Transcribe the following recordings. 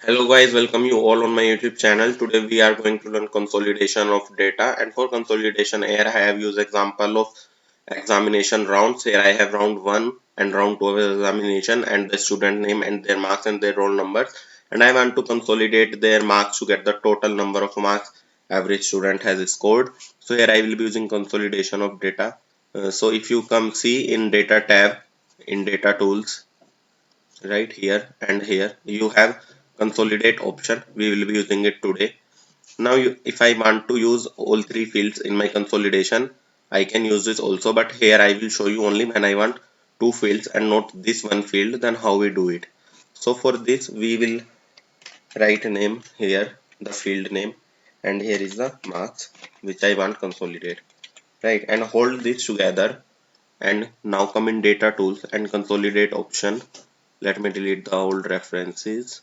Hello guys, welcome you all on my YouTube channel. Today we are going to learn consolidation of data, and for consolidation here I have used example of examination rounds. Here I have round 1 and round 2 of examination and the student name and their marks and their roll numbers, and I want to consolidate their marks to get the total number of marks average student has scored. So here I will be using consolidation of data. So if you come see in data tab in data tools, right here and here you have consolidate option. We will be using it today. Now if I want to use all three fields in my consolidation, I can use this also, but here I will show you only when I want two fields and not this one field, then how we do it. So for this we will write a name here, the field name, and here is the marks which I want consolidate, right? And hold this together, and now come in data tools and consolidate option. Let me delete the old references.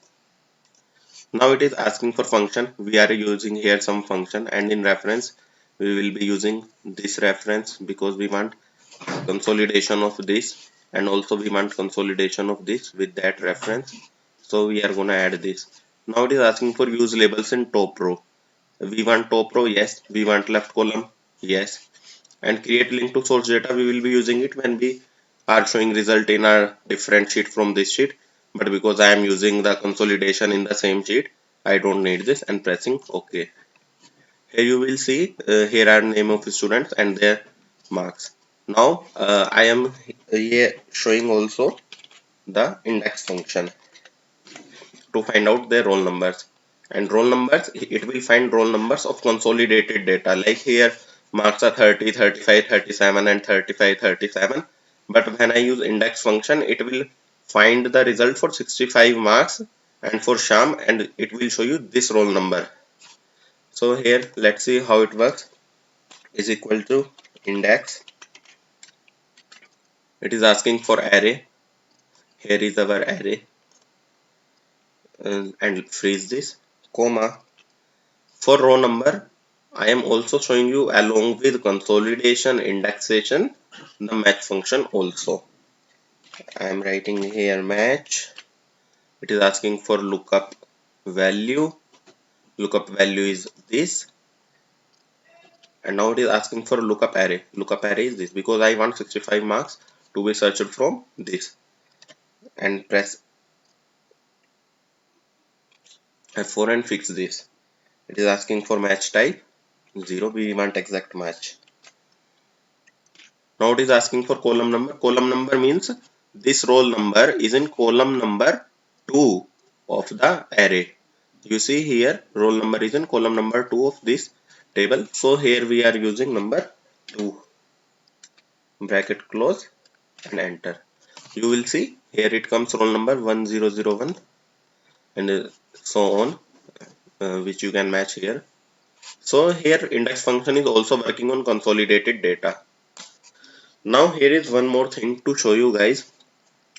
Now it is asking for function. We are using here some function, and in reference we will be using this reference because we want consolidation of this, and also we want consolidation of this with that reference. So we are gonna add this. Now it is asking for use labels in top row. We want top row, yes. We want left column, yes. And create link to source data, we will be using it when we are showing result in a different sheet from this sheet, but because I am using the consolidation in the same sheet, I don't need this, and pressing OK. Here you will see here are name of students and their marks. Now I am here showing also the index function to find out their roll numbers, and roll numbers, it will find roll numbers of consolidated data. Like here marks are 30, 35, 37 and 35, 37, but when I use index function it will find the result for 65 marks and for Sham, and it will show you this roll number. So here let's see how it works. Is equal to index, it is asking for array. Here is our array, and freeze this, comma. For row number, I am also showing you along with consolidation indexation the match function also. I am writing here match. It is asking for lookup value. Lookup value is this, and now it is asking for lookup array. Lookup array is this because I want 65 marks to be searched from this, and press F4 and fix this. It is asking for match type 0. We want exact match. Now it is asking for column number. Column number means this roll number is in column number 2 of the array. You see here roll number is in column number 2 of this table. So here we are using number 2. Bracket close and enter. You will see here it comes roll number 1001 and so on, which you can match here. So here index function is also working on consolidated data. Now here is one more thing to show you guys,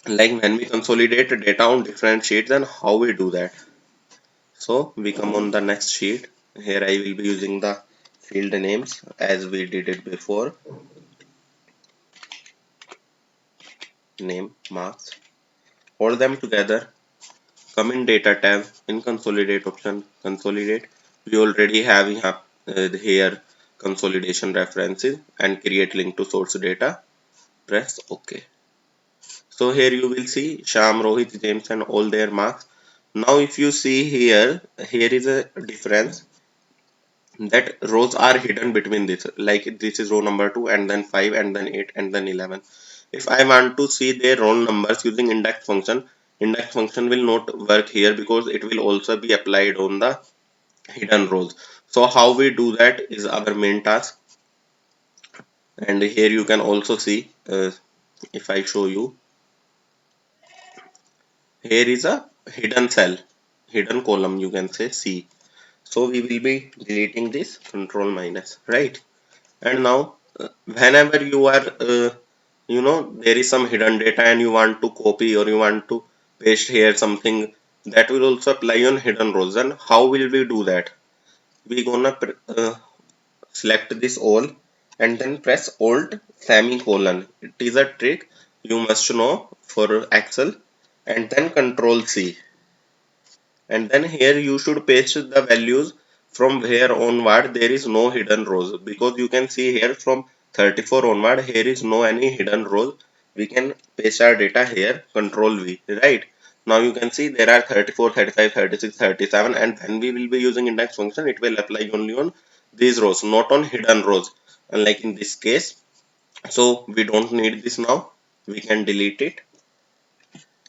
like when we consolidate data on different sheets and how we do that. So we come on the next sheet. Here I will be using the field names as we did it before. Name, marks, hold them together, come in data tab, in consolidate option, consolidate. We already have here consolidation references and create link to source data. Press OK. So here you will see Sham, Rohit, James and all their marks. Now if you see here, here is a difference that rows are hidden between this. Like this is row number 2 and then 5 and then 8 and then 11. If I want to see their roll numbers using index function will not work here because it will also be applied on the hidden rows. So how we do that is our main task. And here you can also see, if I show you, here is a hidden cell, hidden column, you can say C. So we will be deleting this, control minus, right? And now whenever you are there is some hidden data and you want to copy or you want to paste here something, that will also apply on hidden rows. And how will we do that? We gonna select this all and then press alt semicolon. It is a trick you must know for Excel, and then control C. and then here you should paste the values from where onward there is no hidden rows, because you can see here from 34 onward here is no any hidden rows. We can paste our data here, control V, right? Now you can see there are 34, 35, 36, 37, and when we will be using index function it will apply only on these rows, not on hidden rows, unlike in this case. So we don't need this now, we can delete it.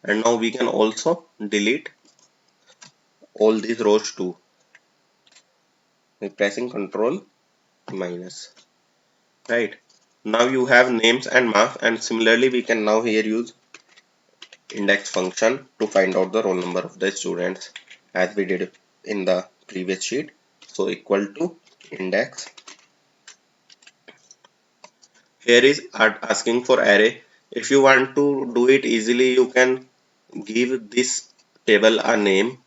And now we can also delete all these rows too by pressing control minus, right? Now you have names and marks, and similarly we can now here use index function to find out the roll number of the students as we did in the previous sheet. So equal to index, here is asking for array. If you want to do it easily, you can give this table a name.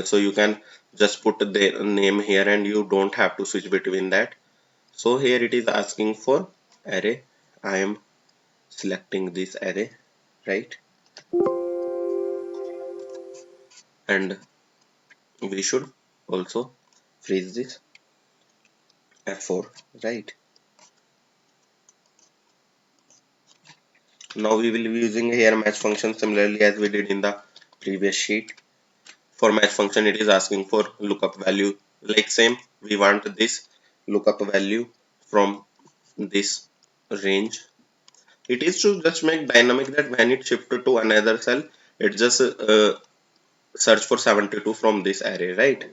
So you can just put the name here and you don't have to switch between that. So here it is asking for array. I am selecting this array, right? And we should also freeze this F4, right? Now we will be using here match function similarly as we did in the previous sheet. For match function it is asking for lookup value, like same we want this lookup value from this range. It is to just make dynamic that when it shifted to another cell it just search for 72 from this array, right?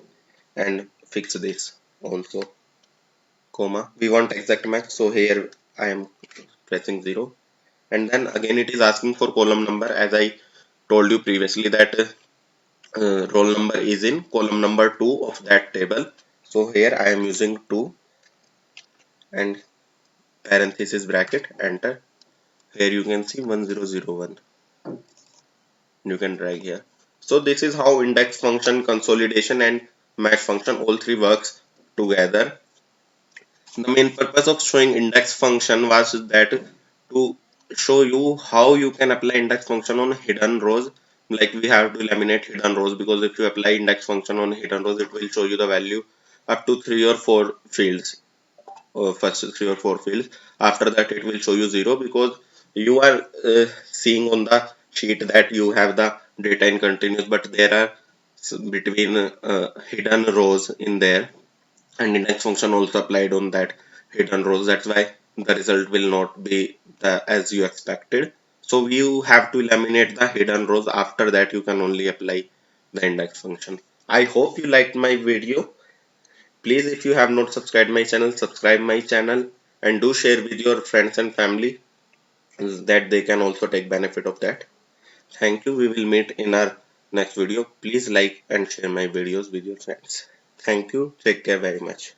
And fix this also, comma, we want exact match, so here I am pressing 0. And then again it is asking for column number, as I told you previously that roll number is in column number 2 of that table. So here I am using 2 and parenthesis bracket, enter. Here you can see 1001, you can drag here. So this is how index function, consolidation and match function all three works together. The main purpose of showing index function was that to show you how you can apply index function on hidden rows. Like we have to eliminate hidden rows, because if you apply index function on hidden rows it will show you the value up to 3 or 4 fields, or first 3 or 4 fields. After that it will show you 0, because you are seeing on the sheet that you have the data in continuous, but there are between hidden rows in there, and index function also applied on that hidden rows. That's why the result will not be as you expected. So you have to eliminate the hidden rows. After that you can only apply the index function. I hope you liked my video. Please, if you have not subscribed my channel, subscribe my channel and do share with your friends and family, that they can also take benefit of that. Thank you. We will meet in our next video. Please like and share my videos with your friends. Thank you. Take care very much.